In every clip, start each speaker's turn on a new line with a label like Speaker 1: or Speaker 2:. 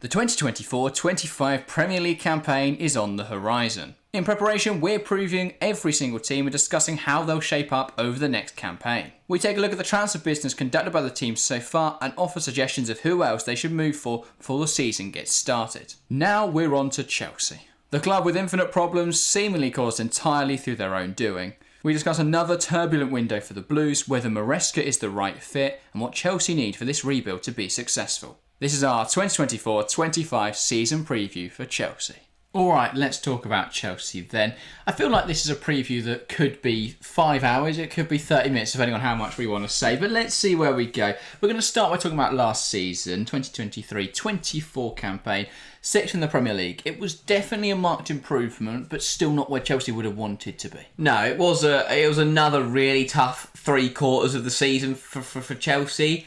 Speaker 1: The 2024-25 Premier League campaign is on the horizon. In preparation, we're previewing every single team and discussing how they'll shape up over the next campaign. We take a look at the transfer business conducted by the teams so far and offer suggestions of who else they should move for before the season gets started. Now we're on to Chelsea. The club with infinite problems seemingly caused entirely through their own doing. We discuss another turbulent window for the Blues, whether Maresca is the right fit and what Chelsea need for this rebuild to be successful. This is our 2024-25 season preview for Chelsea. Alright, let's talk about Chelsea then. I feel like this is a preview that could be 5 hours, it could be 30 minutes depending on how much we want to say, but let's see where we go. We're going to start by talking about last season, 2023-24 campaign, 6th in the Premier League. It was definitely a marked improvement, but still not where Chelsea would have wanted to be.
Speaker 2: No, it was another really tough 3 quarters of the season for Chelsea.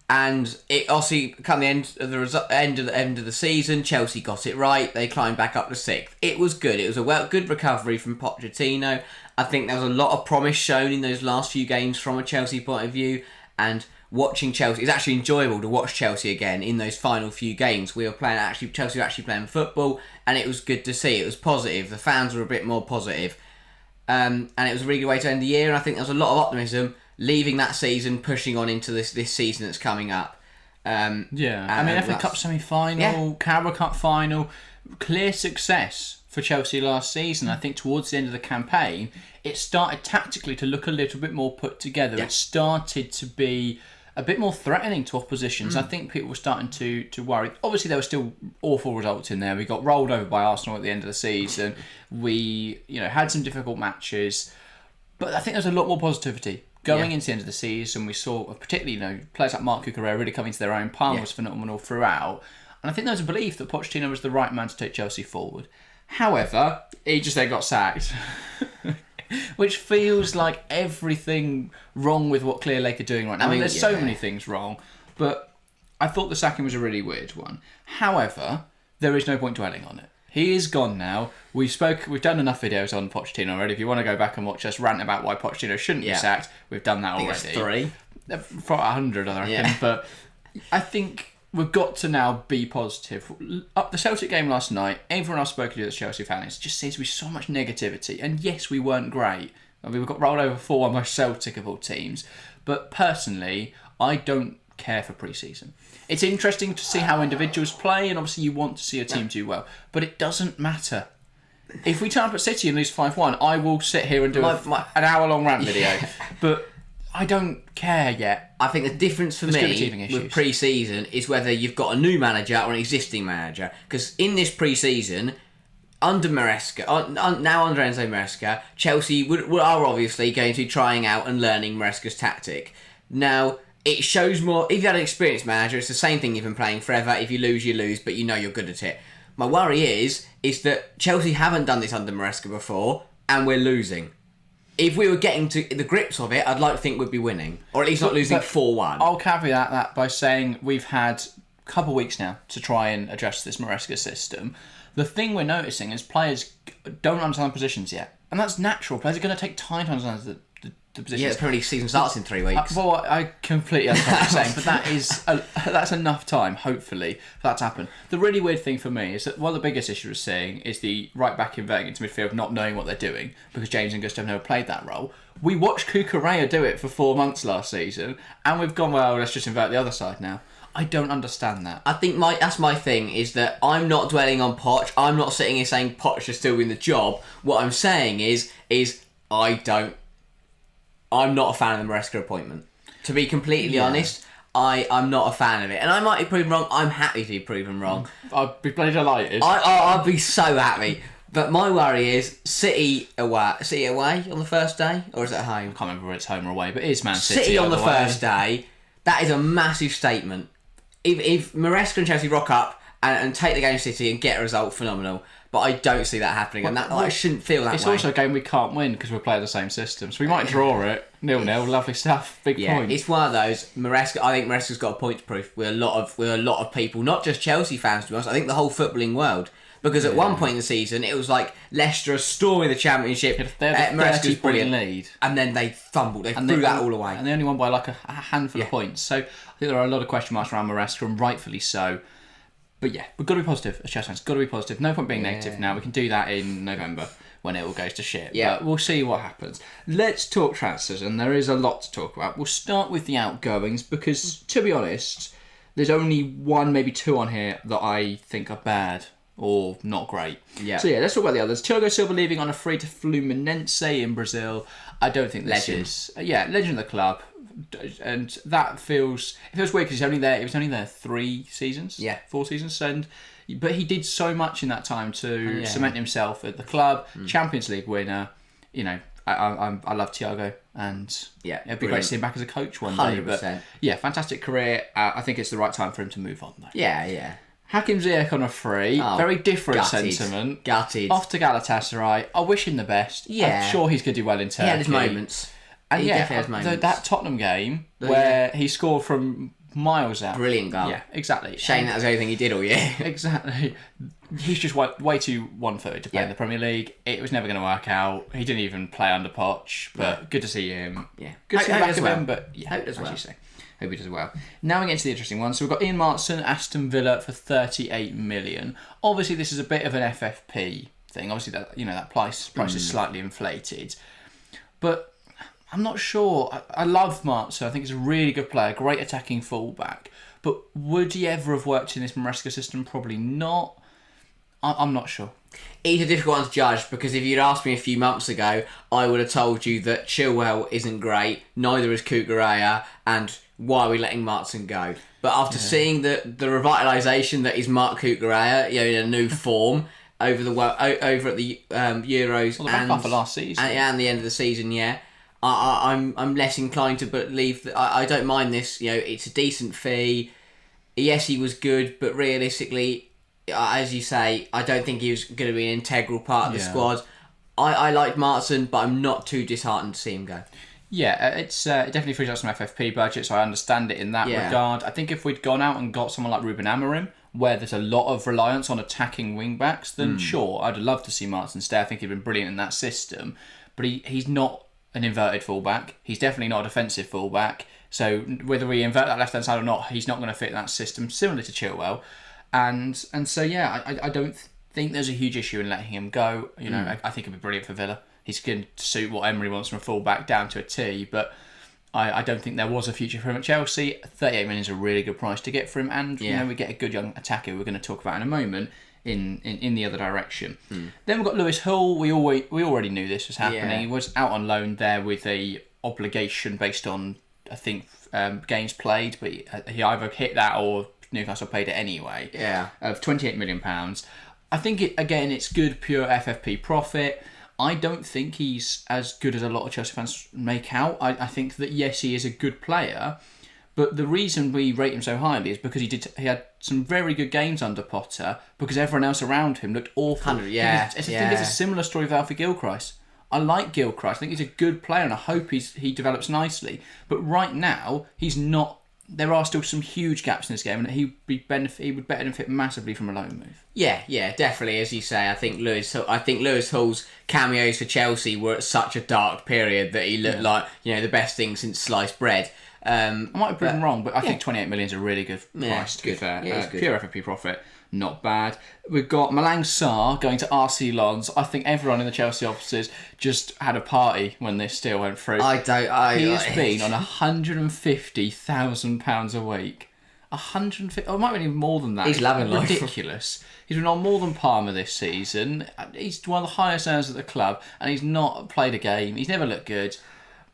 Speaker 2: And it obviously, come the end of the season, Chelsea got it right. They climbed back up to 6th. It was good. It was a good recovery from Pochettino. I think there was a lot of promise shown in those last few games from a Chelsea point of view. And watching Chelsea, it's actually enjoyable to watch Chelsea again in those final few games. Chelsea were actually playing football, and it was good to see. It was positive. The fans were a bit more positive, and it was a really good way to end the year. And I think there was a lot of optimism leaving that season, pushing on into this season that's coming up.
Speaker 1: I mean, FA Cup semi-final, Carabao Cup final, clear success for Chelsea last season. I think towards the end of the campaign, it started tactically to look a little bit more put together. It started to be a bit more threatening to oppositions. I think people were starting to worry. Obviously, there were still awful results in there. We got rolled over by Arsenal at the end of the season. We, had some difficult matches, but I think there's a lot more positivity. Going into the end of the season, we saw, particularly, players like Marc Cucurella really coming to their own. Palmer was phenomenal throughout. And I think there was a belief that Pochettino was the right man to take Chelsea forward. However, he just then got sacked. Which feels like everything wrong with what Clear Lake are doing right now. I mean, there's so many things wrong. But I thought the sacking was a really weird one. However, there is no point dwelling on it. He is gone now. We've done enough videos on Pochettino already. If you want to go back and watch us rant about why Pochettino shouldn't be sacked, we've done that already.
Speaker 2: I think it's 3.
Speaker 1: For 100, I reckon. Yeah. But I think we've got to now be positive. Up the Celtic game last night, everyone I've spoken to that's Chelsea fans just seems to be so much negativity. And yes, we weren't great. I mean, we got rolled over 4-1 by Celtic of all teams. But personally, I don't care for pre-season. It's interesting to see how individuals play, and obviously you want to see a team do well, but it doesn't matter. If we turn up at City and lose 5-1, I will sit here and do an hour-long rant video, but I don't care yet.
Speaker 2: I think the difference for me with pre-season is whether you've got a new manager or an existing manager, because in this pre-season, under Maresca, now under Enzo Maresca, Chelsea are obviously going to be trying out and learning Maresca's tactic. Now, it shows more. If you had an experienced manager, it's the same thing you've been playing forever. If you lose, you lose, but you're good at it. My worry is that Chelsea haven't done this under Maresca before, and we're losing. If we were getting to the grips of it, I'd like to think we'd be winning, or at least not losing 4-1.
Speaker 1: I'll caveat that by saying we've had a couple of weeks now to try and adjust this Maresca system. The thing we're noticing is players don't understand positions yet, and that's natural. Players are going to take time to understand the positions.
Speaker 2: Yeah, the Premier League season starts in 3 weeks.
Speaker 1: Well, I completely understand what you're saying, but that's enough time, hopefully, for that to happen. The really weird thing for me is that one of the biggest issues we're seeing is the right back inverting into midfield not knowing what they're doing, because James and Gustav never played that role. We watched Cucurella do it for 4 months last season, and we've gone, well, let's just invert the other side now. I don't understand that.
Speaker 2: I think that's my thing, is that I'm not dwelling on Poch. I'm not sitting here saying Poch should still win the job. What I'm saying is I'm not a fan of the Maresca appointment. To be completely honest, I'm not a fan of it. And I might be proven wrong. I'm happy to be proven wrong.
Speaker 1: I'd be bloody delighted.
Speaker 2: I'd be so happy. But my worry is City away on the first day? Or is it at home?
Speaker 1: I can't remember whether it's home or away, but it is Man City.
Speaker 2: City on the first day, that is a massive statement. If Maresca and Chelsea rock up and take the game to City and get a result, phenomenal. But I don't see that happening, and I shouldn't feel that way.
Speaker 1: It's also a game we can't win because we're playing the same system, so we might draw it 0-0. Lovely stuff, big point.
Speaker 2: It's one of those. Maresca, I think Maresca's got a point to prove with a lot of people, not just Chelsea fans. To be honest, I think the whole footballing world. Because at one point in the season, it was like Leicester storming the Championship.
Speaker 1: Maresca's brilliant lead,
Speaker 2: and then they fumbled. They threw that all away,
Speaker 1: and they only won by like a handful of points. So I think there are a lot of question marks around Maresca, and rightfully so. But yeah, we've got to be positive as Chelsea fans. Got to be positive. No point being negative now. We can do that in November when it all goes to shit.
Speaker 2: Yeah.
Speaker 1: But we'll see what happens. Let's talk transfers, and there is a lot to talk about. We'll start with the outgoings because, to be honest, there's only one, maybe two on here that I think are bad or not great.
Speaker 2: Yeah.
Speaker 1: So yeah, let's talk about the others. Thiago Silva leaving on a free to Fluminense in Brazil. I don't think this is... legend of the club. And that feels... It feels weird because he was only there 3 seasons.
Speaker 2: Yeah.
Speaker 1: 4 seasons. But he did so much in that time to cement himself at the club. Champions League winner. You know, I love Thiago, and it'd be great to see him back as a coach one
Speaker 2: 100%.
Speaker 1: day. But yeah, fantastic career. I think it's the right time for him to move on, though.
Speaker 2: Yeah.
Speaker 1: Hakim Ziyech on a free. Very different sentiment.
Speaker 2: Gutted.
Speaker 1: Off to Galatasaray. I wish him the best.
Speaker 2: Yeah.
Speaker 1: I'm sure he's going to do well in Turkey.
Speaker 2: He had his moments.
Speaker 1: And
Speaker 2: He definitely has moments.
Speaker 1: that Tottenham game where he scored from miles out.
Speaker 2: Brilliant goal.
Speaker 1: Yeah, exactly.
Speaker 2: Shame that was the only thing he did all year.
Speaker 1: Exactly. He's just way too one-footed to play in the Premier League. It was never going to work out. He didn't even play under Poch, but good to see him.
Speaker 2: Yeah.
Speaker 1: Good to see back of
Speaker 2: well.
Speaker 1: him, but yeah,
Speaker 2: Hope as
Speaker 1: as
Speaker 2: well.
Speaker 1: you say. Hope he does well. Now we get into the interesting one. So we've got Ian Martson, Aston Villa for 38 million. Obviously, this is a bit of an FFP thing. Obviously, that price is slightly inflated, but I'm not sure. I love Martson. I think he's a really good player, great attacking fullback. But would he ever have worked in this Maresca system? Probably not. I'm not sure.
Speaker 2: He's a difficult one to judge because if you'd asked me a few months ago, I would have told you that Chilwell isn't great, neither is Kukureya, and why are we letting Martson go? But after seeing the revitalisation that is Mark Kukureya, in a new form over at the Euros
Speaker 1: and for last season
Speaker 2: and the end of the season, I'm less inclined to believe that. I don't mind this. It's a decent fee. Yes, he was good, but realistically, as you say, I don't think he was going to be an integral part of the squad. I liked Martson, but I'm not too disheartened to see him go.
Speaker 1: Yeah, it definitely frees up some FFP budget, so I understand it in that regard. I think if we'd gone out and got someone like Ruben Amorim, where there's a lot of reliance on attacking wing-backs, then sure, I'd love to see Martson stay. I think he'd been brilliant in that system. But he's not an inverted fullback. He's definitely not a defensive fullback. So whether we invert that left-hand side or not, he's not going to fit that system, similar to Chilwell. And so, I don't think there's a huge issue in letting him go. I think it'd be brilliant for Villa. He's going to suit what Emery wants from a fullback down to a T, but I don't think there was a future for him at Chelsea. 38 million is a really good price to get for him, and we get a good young attacker we're going to talk about in a moment in the other direction. Then we've got Lewis Hall. We already knew this was happening.
Speaker 2: Yeah.
Speaker 1: He was out on loan there with a obligation based on, I think, games played, but he either hit that or Newcastle paid it anyway.
Speaker 2: Yeah.
Speaker 1: Of £28 million. I think it's good pure FFP profit. I don't think he's as good as a lot of Chelsea fans make out. I think that yes, he is a good player, but the reason we rate him so highly is because he had some very good games under Potter because everyone else around him looked awful. I think it's a similar story with Alfie Gilchrist. I like Gilchrist. I think he's a good player, and I hope he develops nicely. But right now, he's not. There are still some huge gaps in this game, and he would benefit massively from a loan move.
Speaker 2: Yeah, definitely. As you say, I think Lewis Hall's cameos for Chelsea were at such a dark period that he looked like the best thing since sliced bread.
Speaker 1: I might have proven wrong, but I think 28 million is a really good price. To be fair, pure FFP profit, not bad. We've got Malang Sarr going to RC Lens. I think everyone in the Chelsea offices just had a party when this deal went through. He has been on £150,000 a week. 150. Oh, it might be even more than that.
Speaker 2: He's loving life.
Speaker 1: Ridiculous. He's been on more than Palmer this season. He's one of the highest earners at the club, and he's not played a game. He's never looked good.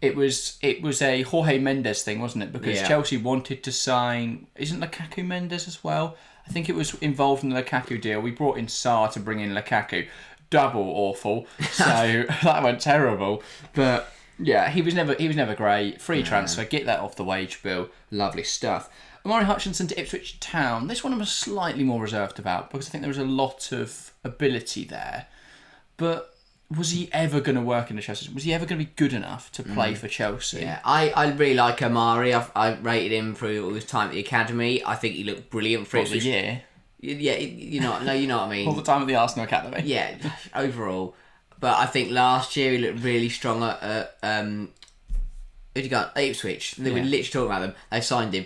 Speaker 1: It was a Jorge Mendes thing, wasn't it? Because Chelsea wanted to sign... Isn't Lukaku Mendes as well? I think it was involved in the Lukaku deal. We brought in Sarr to bring in Lukaku. Double awful. So that went terrible. But yeah, he was never great. Free transfer. Get that off the wage bill. Lovely stuff. Amari Hutchinson to Ipswich Town. This one I'm slightly more reserved about because I think there was a lot of ability there. But... was he ever going to work in the Chelsea? Was he ever going to be good enough to play for Chelsea?
Speaker 2: Yeah, I really like Amari. I rated him for all his time at the academy. I think he looked brilliant for
Speaker 1: the year.
Speaker 2: Yeah, you know what I mean.
Speaker 1: All the time at the Arsenal academy.
Speaker 2: Yeah, overall. But I think last year he looked really strong at who'd you got? Ipswich. We were literally talking about them. They signed him.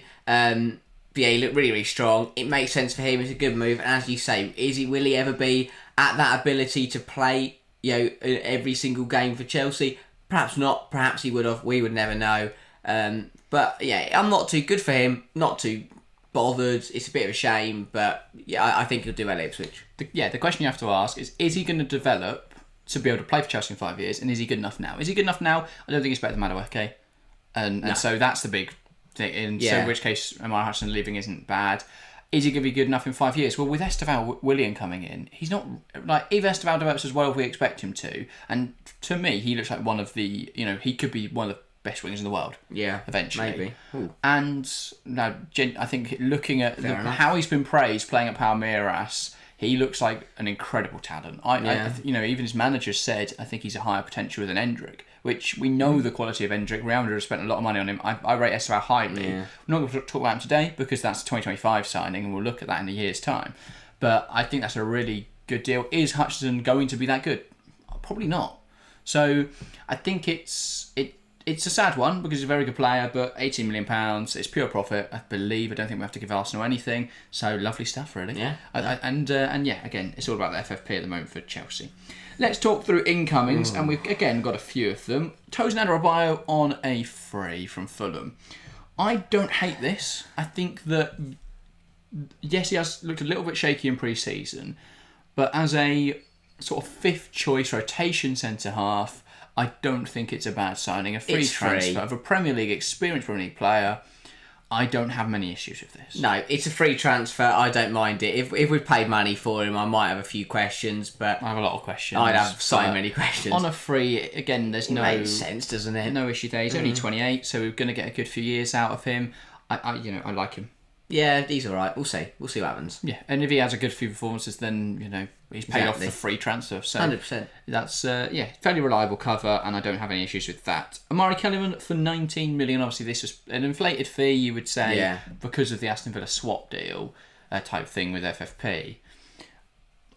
Speaker 2: But yeah, he looked really, really strong. It makes sense for him. It's a good move. And as you say, will he ever be at that ability to play, every single game for Chelsea? Perhaps not. Perhaps he would have. We would never know. But yeah, I'm not too good for him. Not too bothered. It's a bit of a shame, but yeah, I think he'll do well at Ipswich.
Speaker 1: The question you have to ask is he going to develop to be able to play for Chelsea in 5 years, and is he good enough now? Is he good enough now? I don't think he's better than Madueke. And so that's the big thing. And so in which case, Amar Hutchinson leaving isn't bad. Is he going to be good enough in 5 years? Well, with Esteval Willian coming in, he's not... Like, if Esteval develops as well as we expect him to, and to me, he looks like one of the... he could be one of the best wingers in the world.
Speaker 2: Yeah,
Speaker 1: eventually.
Speaker 2: Maybe. Ooh.
Speaker 1: And now, I think looking at how he's been praised playing at Palmeiras, he looks like an incredible talent. Even his manager said, I think he's a higher potential than Endrick, which we know the quality of Endrick. Real Madrid have spent a lot of money on him. I rate Esteval highly. Yeah. We're not going to talk about him today because that's a 2025 signing, and we'll look at that in a year's time. But I think that's a really good deal. Is Hutchinson going to be that good? Probably not. So I think it's a sad one because he's a very good player, but £18 million, it's pure profit, I believe. I don't think we have to give Arsenal anything. So lovely stuff, really.
Speaker 2: Yeah.
Speaker 1: Again, it's all about the FFP at the moment for Chelsea. Let's talk through incomings, and we've again got a few of them. Tosin Adebayo on a free from Fulham. I don't hate this. I think that, yes, he has looked a little bit shaky in pre-season, but as a sort of fifth choice rotation centre-half, I don't think it's a bad signing. A free transfer of a Premier League experienced Premier League player. I don't have many issues with this.
Speaker 2: No, it's a free transfer. I don't mind it. If we paid money for him, I might have a few questions, but
Speaker 1: I have a lot of questions.
Speaker 2: I'd have so many questions.
Speaker 1: On a free, again, there's no...
Speaker 2: It makes sense, doesn't it?
Speaker 1: No issue there. He's only 28, so we're going to get a good few years out of him. I like him.
Speaker 2: Yeah, he's all right. We'll see. We'll see what happens.
Speaker 1: Yeah, and if he has a good few performances, then, he's paid off for free transfer. So
Speaker 2: 100%.
Speaker 1: That's, fairly reliable cover, and I don't have any issues with that. Amari Kellyman for 19 million. Obviously, this was an inflated fee, you would say, because of the Aston Villa swap deal type thing with FFP.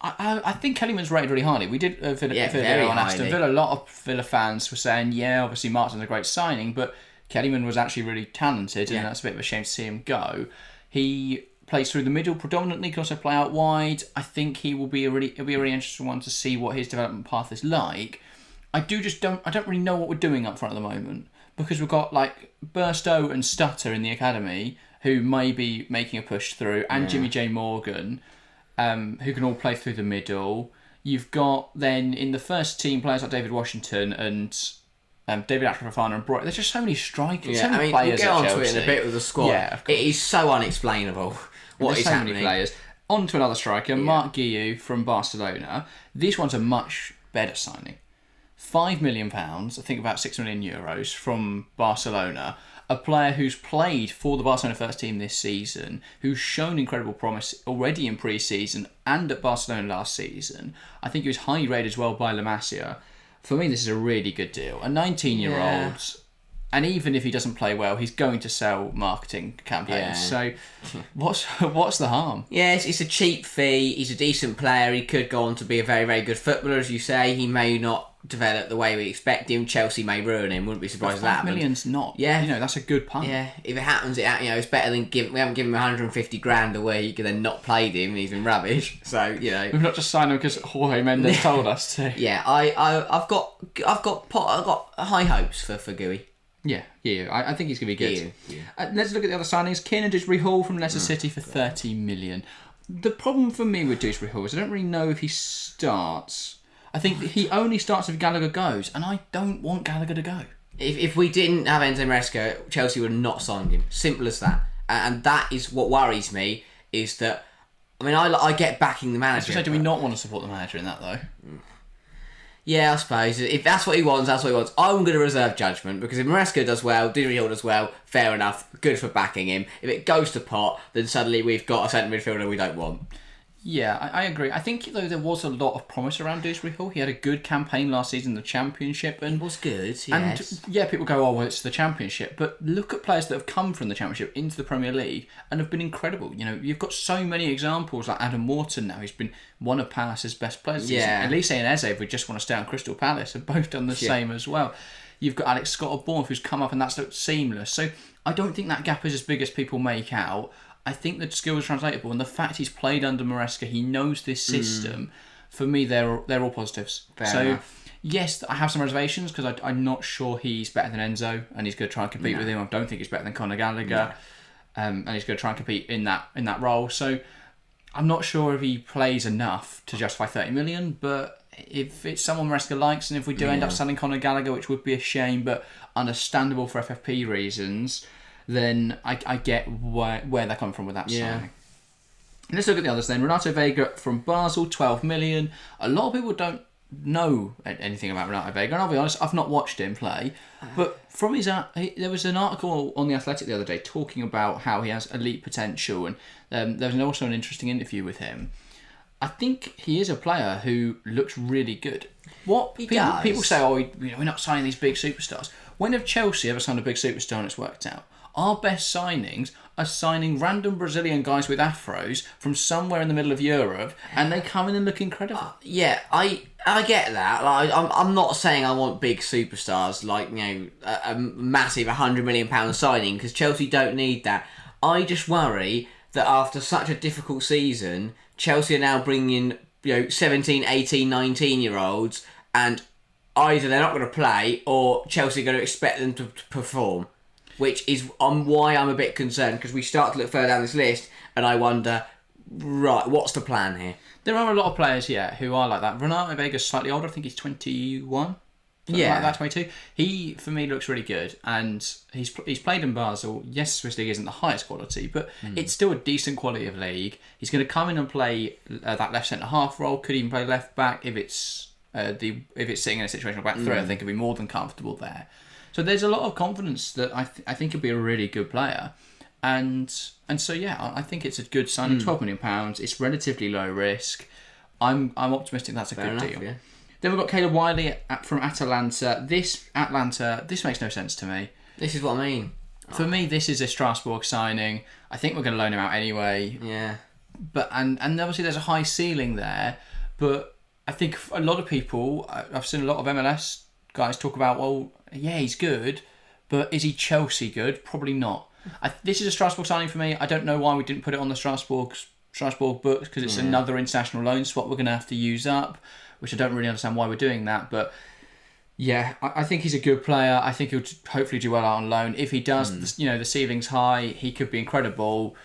Speaker 1: I think Kellyman's rated really highly. We did a video on Aston Villa. A lot of Villa fans were saying, obviously Martin's a great signing, but Kellyman was actually really talented, and that's a bit of a shame to see him go. He plays through the middle predominantly, can also play out wide. I think he'll be a really interesting one to see what his development path is like. I don't really know what we're doing up front at the moment, because we've got like Burstow and Stutter in the academy who may be making a push through, and Jimmy J Morgan, who can all play through the middle. You've got then in the first team players like David Washington and David Fofana and Bright. There's just so many strikers, so many players.
Speaker 2: We'll get onto it in a bit with the squad. Yeah, it is so unexplainable what is happening.
Speaker 1: Many players. On to another striker, Mark Guiu from Barcelona. This one's a much better signing. £5 million, I think about €6 million from Barcelona. A player who's played for the Barcelona first team this season, who's shown incredible promise already in pre-season and at Barcelona last season. I think he was highly rated as well by La Masia. For me, this is a really good deal. A 19-year-old, and even if he doesn't play well, he's going to sell marketing campaigns. So what's the harm?
Speaker 2: Yeah, it's a cheap fee. He's a decent player. He could go on to be a very, very good footballer, as you say. He may not develop the way we expect him. Chelsea may ruin him. Wouldn't be surprised if that happened.
Speaker 1: 5 million's not.
Speaker 2: Yeah.
Speaker 1: That's a good punt.
Speaker 2: Yeah, if it happens, it's better than we haven't given him 150 grand a week and then not played him and he's been rubbish. So,
Speaker 1: We've not just signed him because Jorge Mendes told us to.
Speaker 2: Yeah, I've got high hopes for Gui.
Speaker 1: Yeah, I think he's going to be good. Let's look at the other signings. Kiernan Dewsbury Hall from Leicester City for 30 million. The problem for me with Dewsbury Hall is I don't really know if he starts. I think he only starts if Gallagher goes, and I don't want Gallagher to go.
Speaker 2: If we didn't have Enzo Maresca, Chelsea would have not signed him. Simple as that. And that is what worries me, is that, I get backing the manager.
Speaker 1: So do we not want to support the manager in that, though?
Speaker 2: Yeah, I suppose. If that's what he wants, that's what he wants. I'm going to reserve judgment, because if Maresca does well, Dewsbury Hall does well, fair enough, good for backing him. If it goes to pot, then suddenly we've got a centre midfielder we don't want.
Speaker 1: Yeah, I agree. I think, though, there was a lot of promise around Dewsbury Hall. He had a good campaign last season in the Championship. And
Speaker 2: it was good, yes.
Speaker 1: And, people go, it's the Championship. But look at players that have come from the Championship into the Premier League and have been incredible. You've got so many examples, like Adam Wharton now, who's been one of Palace's best players.
Speaker 2: Yeah.
Speaker 1: Elise and Eze, if we just want to stay on Crystal Palace, have both done the same as well. You've got Alex Scott of Bournemouth, who's come up and that's looked seamless. So I don't think that gap is as big as people make out. I think the skill is translatable, and the fact he's played under Maresca, he knows this system. For me, they're all positives.
Speaker 2: Fair enough.
Speaker 1: Yes, I have some reservations because I'm not sure he's better than Enzo, and he's going to try and compete with him. I don't think he's better than Conor Gallagher, and he's going to try and compete in that role. So I'm not sure if he plays enough to justify 30 million, but if it's someone Maresca likes, and if we do end up selling Conor Gallagher, which would be a shame, but understandable for FFP reasons, then I get where they're coming from with that signing. Let's look at the others then. Renato Vega from Basel, 12 million. A lot of people don't know anything about Renato Vega, and I'll be honest, I've not watched him play. But from his there was an article on The Athletic the other day talking about how he has elite potential, and there was also an interesting interview with him. I think he is a player who looks really good. People say, we're not signing these big superstars. When have Chelsea ever signed a big superstar and it's worked out? Our best signings are signing random Brazilian guys with afros from somewhere in the middle of Europe, and they come in and look incredible.
Speaker 2: I get that. Like, I'm not saying I want big superstars like a massive £100 million signing, because Chelsea don't need that. I just worry that after such a difficult season, Chelsea are now bringing in 17, 18, 19-year-olds, and either they're not going to play or Chelsea are going to expect them to perform. Which is why I'm a bit concerned, because we start to look further down this list and I wonder, right, what's the plan here?
Speaker 1: There are a lot of players here who are like that. Renato Vega's slightly older. I think he's 21.
Speaker 2: Yeah.
Speaker 1: Like that, 22. He, for me, looks really good. And he's played in Basel. Yes, Swiss League isn't the highest quality, but it's still a decent quality of league. He's going to come in and play that left centre-half role. Could even play left-back if it's sitting in a situational back three. I think he'll be more than comfortable there. So there's a lot of confidence that I think he'll be a really good player. And so, yeah, I think it's a good signing. £12 million. It's relatively low risk. I'm optimistic that's a good deal. Yeah. Then we've got Caleb Wiley from Atalanta. This makes no sense to me.
Speaker 2: This is what I mean.
Speaker 1: For me, this is a Strasbourg signing. I think we're going to loan him out anyway.
Speaker 2: Yeah.
Speaker 1: But and obviously there's a high ceiling there. But I think a lot of people, I've seen a lot of MLS guys talk about, well, yeah, he's good, but is he Chelsea good? Probably not. This is a Strasbourg signing for me. I don't know why we didn't put it on the Strasbourg books, because it's another international loan spot we're going to have to use up, which I don't really understand why we're doing that. But yeah, I think he's a good player. I think he'll hopefully do well out on loan. If he does, the ceiling's high. He could be incredible.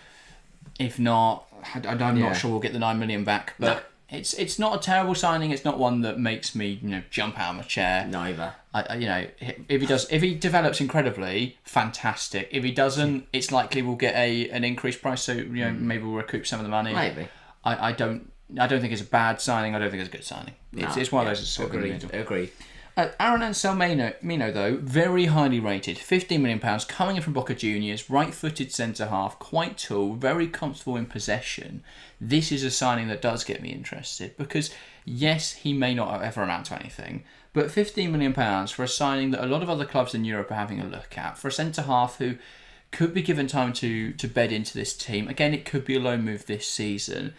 Speaker 1: If not, I'm not sure we'll get the $9 million back. But it's not a terrible signing. It's not one that makes me jump out of my chair.
Speaker 2: Neither.
Speaker 1: If he develops incredibly, fantastic. If he doesn't, it's likely we'll get an increased price. So maybe we'll recoup some of the money.
Speaker 2: Maybe.
Speaker 1: I don't think it's a bad signing. I don't think it's a good signing. It's one of those. Sort of
Speaker 2: Agreed.
Speaker 1: Aaron Anselmino, though, very highly rated. £15 million, coming in from Boca Juniors, right-footed centre-half, quite tall, very comfortable in possession. This is a signing that does get me interested, because, yes, he may not ever amount to anything, but £15 million for a signing that a lot of other clubs in Europe are having a look at, for a centre-half who could be given time to bed into this team. Again, it could be a loan move this season.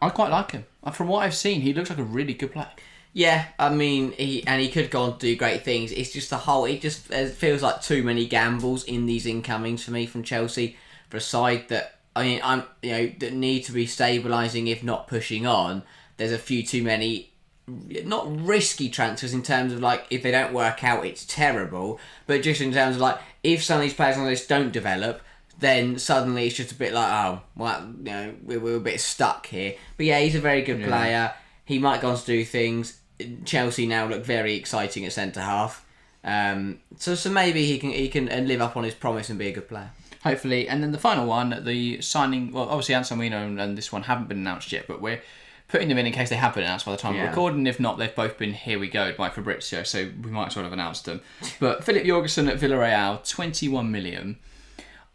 Speaker 1: I quite like him. From what I've seen, he looks like a really good player.
Speaker 2: Yeah, I mean, he could go on to do great things. It's just it just feels like too many gambles in these incomings for me from Chelsea, for a side that that need to be stabilising, if not pushing on. There's a few too many, not risky transfers in terms of if they don't work out, it's terrible, but just in terms of if some of these players on this don't develop, then suddenly it's just a bit we're a bit stuck here. But yeah, he's a very good player. He might go on to do things. Chelsea now look very exciting at centre half, so maybe he can live up on his promise and be a good player.
Speaker 1: Hopefully. And then the final one, the signing. Well, obviously Anselmino and this one haven't been announced yet, but we're putting them in case they have been announced by the time we're recording. If not, they've both been here we go by Fabrizio, so we might sort of announce them. But Philip Jorgensen at Villarreal, 21 million.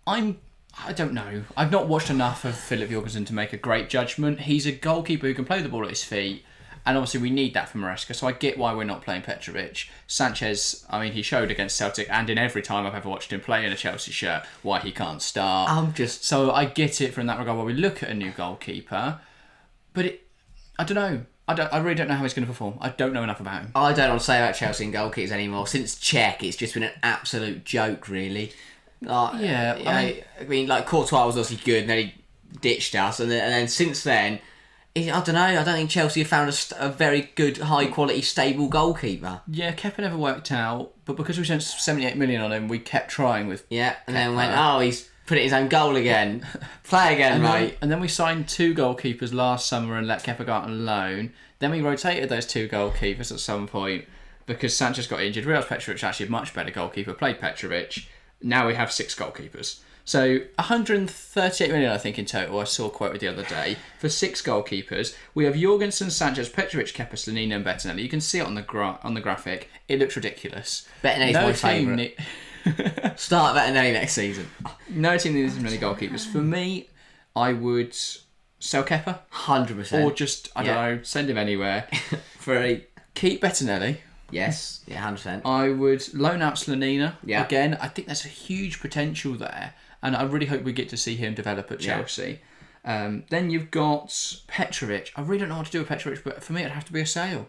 Speaker 1: I don't know. I've not watched enough of Philip Jorgensen to make a great judgment. He's a goalkeeper who can play the ball at his feet. And obviously we need that from Maresca, so I get why we're not playing Petrovic. Sanchez, he showed against Celtic, and in every time I've ever watched him play in a Chelsea shirt, why he can't start. So I get it from that regard why we look at a new goalkeeper. But I don't know. I really don't know how he's going to perform. I don't know enough about him.
Speaker 2: I don't know what to say about Chelsea and goalkeepers anymore. Since Czech, it's just been an absolute joke, really. I mean, like Courtois was obviously good, and then he ditched us, and then since then, I don't know. I don't think Chelsea have found a very good, high quality, stable goalkeeper.
Speaker 1: Yeah, Kepa never worked out, but because we spent 78 million on him, we kept trying with.
Speaker 2: Yeah, and then went, he's put it his own goal again. Play again, mate.
Speaker 1: And then we signed 2 goalkeepers last summer and let Kepa go out on loan. Then we rotated those 2 goalkeepers at some point because Sanchez got injured. Realised Petrovic actually a much better goalkeeper. Played Petrovic. Now we have 6 goalkeepers. So 138 million, I think, in total. I saw quoted the other day for 6 goalkeepers. We have Jorgensen, Sanchez, Petrovic, Kepa, Slanina, and Bettinelli. You can see it on the graphic. It looks ridiculous.
Speaker 2: Bettinelli's my favourite. Start Bettinelli next season.
Speaker 1: No team needs as many goalkeepers. For me, I would sell Kepa
Speaker 2: 100%,
Speaker 1: or just don't know, send him anywhere. Keep Bettinelli.
Speaker 2: Yes, 100%.
Speaker 1: I would loan out Slanina.
Speaker 2: Yeah.
Speaker 1: Again, I think there's a huge potential there. And I really hope we get to see him develop at Chelsea. Then you've got Petrovic. I really don't know what to do with Petrovic, but for me it'd have to be a sale.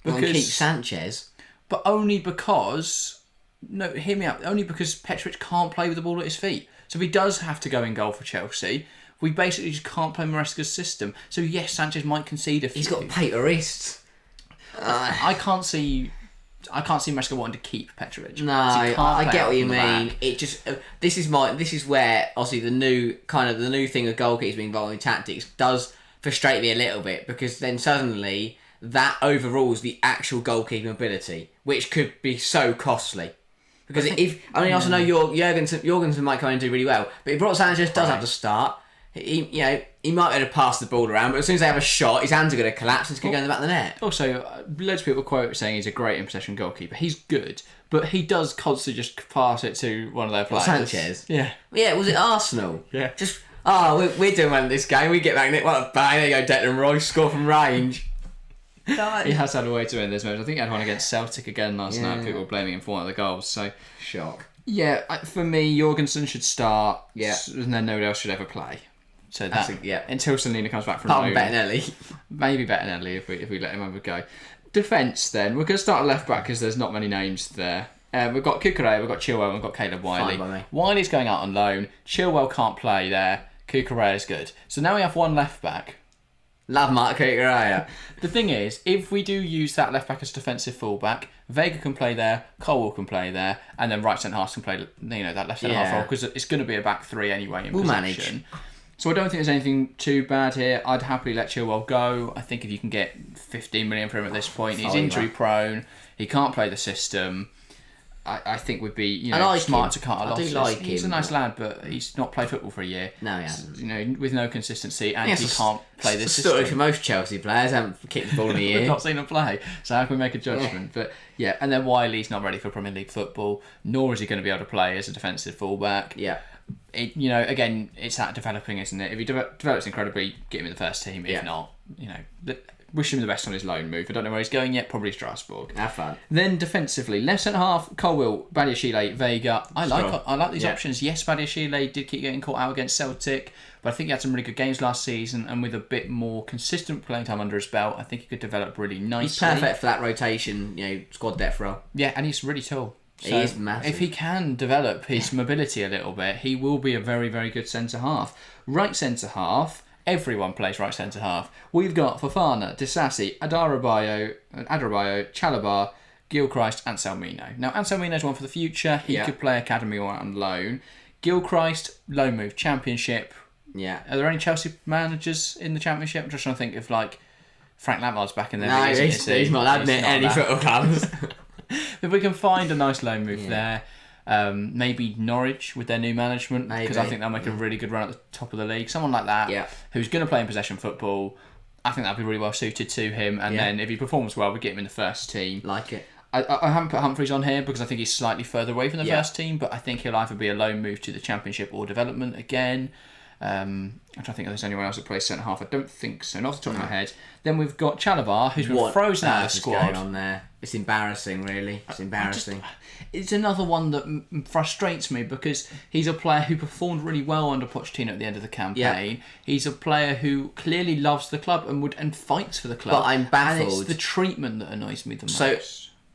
Speaker 2: Because keep Sanchez.
Speaker 1: But only because... No, hear me out. Only because Petrovic can't play with the ball at his feet. So if he does have to go in goal for Chelsea, we basically just can't play Maresca's system. So yes, Sanchez might concede a few.
Speaker 2: He's got paper wrists.
Speaker 1: I can't see Maresca wanting to keep Petrovic.
Speaker 2: No, I get what you mean. It just this is where obviously the new thing of goalkeepers being involved in tactics does frustrate me a little bit, because then suddenly that overrules the actual goalkeeping ability, which could be so costly. Because I also know Jorgensen might come in and do really well, but if Brock Sanchez does have to start, he might be able to pass the ball around, but as soon as they have a shot, his hands are going to collapse and it's going to go in the back of the net.
Speaker 1: Also, loads of people quote saying he's a great in possession goalkeeper. He's good, but he does constantly just pass it to one of their players.
Speaker 2: Sanchez?
Speaker 1: Yeah.
Speaker 2: Yeah, was it Arsenal?
Speaker 1: Yeah.
Speaker 2: Just, we're doing well in this game, we get back in it, what a bang, there you go, Declan Rice, score from range.
Speaker 1: He has had a way to win this match. I think he had one against Celtic again last night. People were blaming him for one of the goals. So
Speaker 2: shock.
Speaker 1: Yeah, for me, Jorgensen should start.
Speaker 2: Yeah.
Speaker 1: And then nobody else should ever play. So that until Slanina comes back from
Speaker 2: loan. Bettinelli.
Speaker 1: Maybe Bettinelli if we let him have a go. Defence then. We're going to start at left back because there's not many names there. We've got Cucurella, we've got Chilwell, and we've got Caleb Wiley.
Speaker 2: Fine by me.
Speaker 1: Wiley's going out on loan. Chilwell can't play there. Cucurella's good. So now we have one left back.
Speaker 2: Love Mark Cucurella.
Speaker 1: The thing is, if we do use that left back as defensive fullback, Vega can play there, Colwell can play there, and then right centre half can play that left centre half role, because it's going to be a back 3 anyway in possession.
Speaker 2: Manage.
Speaker 1: So I don't think there's anything too bad here. I'd happily let Chilwell go. I think if you can get 15 million for him at this point, he's injury prone, he can't play the system. I think would be smart to cut a losses.
Speaker 2: I do like him.
Speaker 1: He's a nice lad, but he's not played football for a year.
Speaker 2: No, he hasn't.
Speaker 1: With no consistency, and he can't play this system.
Speaker 2: Story for most Chelsea players, haven't kicked the ball in a year.
Speaker 1: We've not seen him play, so how can we make a judgment? But yeah, and then Wiley's not ready for Premier League football, nor is he going to be able to play as a defensive fullback.
Speaker 2: Yeah.
Speaker 1: Again, it's that developing, isn't it? If he develops incredibly, get him in the first team. If not, wish him the best on his loan move. I don't know where he's going yet. Probably Strasbourg.
Speaker 2: Have fun.
Speaker 1: Then defensively, left centre half, Colwill, Badiashile, Vega. I like these options. Yes, Badiashile did keep getting caught out against Celtic, but I think he had some really good games last season, and with a bit more consistent playing time under his belt, I think he could develop really nicely.
Speaker 2: He's perfect for that rotation, squad depth role.
Speaker 1: Yeah, and he's really tall. So
Speaker 2: he is massive.
Speaker 1: If he can develop his mobility a little bit, he will be a very, very good centre half. Right centre half, everyone plays right centre half. We've got Fofana, Disasi, Adarabioyo, Chalabar, Gilchrist, and Anselmino. Now, Anselmino's one for the future. He could play academy or on loan. Gilchrist, loan move, Championship.
Speaker 2: Yeah.
Speaker 1: Are there any Chelsea managers in the Championship? I'm just trying to think if Frank Lampard's back in there.
Speaker 2: No, he's not admitting any football clubs.
Speaker 1: If we can find a nice loan move there, maybe Norwich with their new management, because I think they'll make a really good run at the top of the league. Someone like that, who's going to play in possession football, I think that'd be really well suited to him. And then if he performs well, we get him in the first team.
Speaker 2: Like it.
Speaker 1: I haven't put Humphreys on here because I think he's slightly further away from the first team, but I think he'll either be a loan move to the Championship or development again. I'm trying to think if there's anyone else that plays centre half. I don't think so, not off the top of my head. Then we've got Chalabar, who's been frozen out of the squad.
Speaker 2: Going on there? It's embarrassing, really. It's embarrassing.
Speaker 1: It's another one that frustrates me because he's a player who performed really well under Pochettino at the end of the campaign. He's a player who clearly loves the club and fights for the club.
Speaker 2: But I'm baffled.
Speaker 1: And it's the treatment that annoys me the most.
Speaker 2: So,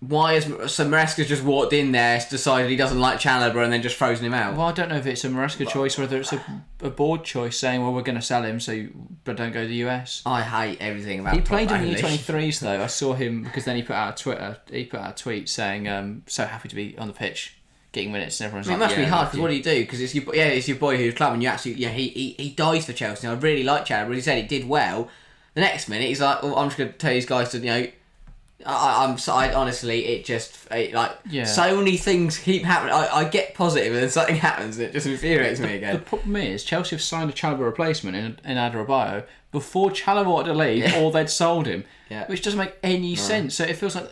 Speaker 2: Why has Maresca just walked in there, decided he doesn't like Chalobah, and then just frozen him out?
Speaker 1: Well, I don't know if it's a Maresca choice, whether it's a board choice saying, well, we're going to sell him, but don't go to the US.
Speaker 2: I hate everything about.
Speaker 1: He played in the U23s though. I saw him because then he put out a tweet saying, "So happy to be on the pitch, getting minutes." And everyone's
Speaker 2: it must be hard because what do you do? Because it's your boy who's club, and you actually he dies for Chelsea. And I really like Chalobah. He said he did well. The next minute he's like, well, I'm just going to tell these guys to honestly, it just so many things keep happening. I get positive and then something happens and it just infuriates me again.
Speaker 1: The problem is Chelsea have signed a Chalobah replacement in Adebayo before Chalobah wanted to leave, or they'd sold him, which doesn't make any sense. So it feels like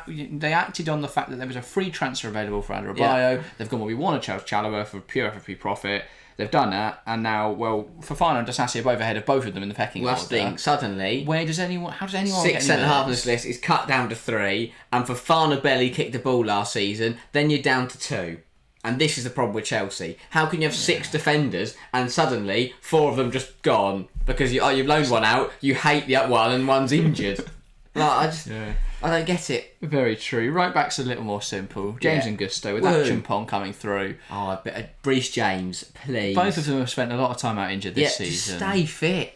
Speaker 1: they acted on the fact that there was a free transfer available for Adebayo. Yeah. They've gone, well, we want to Chalobah for pure FFP profit. They've done that, and now, Fofana and Disasi are both ahead of both of them in the pecking order.
Speaker 2: Last thing, suddenly...
Speaker 1: How does anyone
Speaker 2: 6 centre-half on this list is cut down to 3, and Fofana barely kicked the ball last season, then you're down to 2. And this is the problem with Chelsea. How can you have 6 defenders, and suddenly 4 of them just gone? Because you've loaned one out, you hate the other one, and one's injured. I don't get it.
Speaker 1: Very true. Right back's a little more simple. James and Gusto with Action Pong coming through.
Speaker 2: Oh, Reece James, please.
Speaker 1: Both of them have spent a lot of time out injured this season.
Speaker 2: Just stay fit.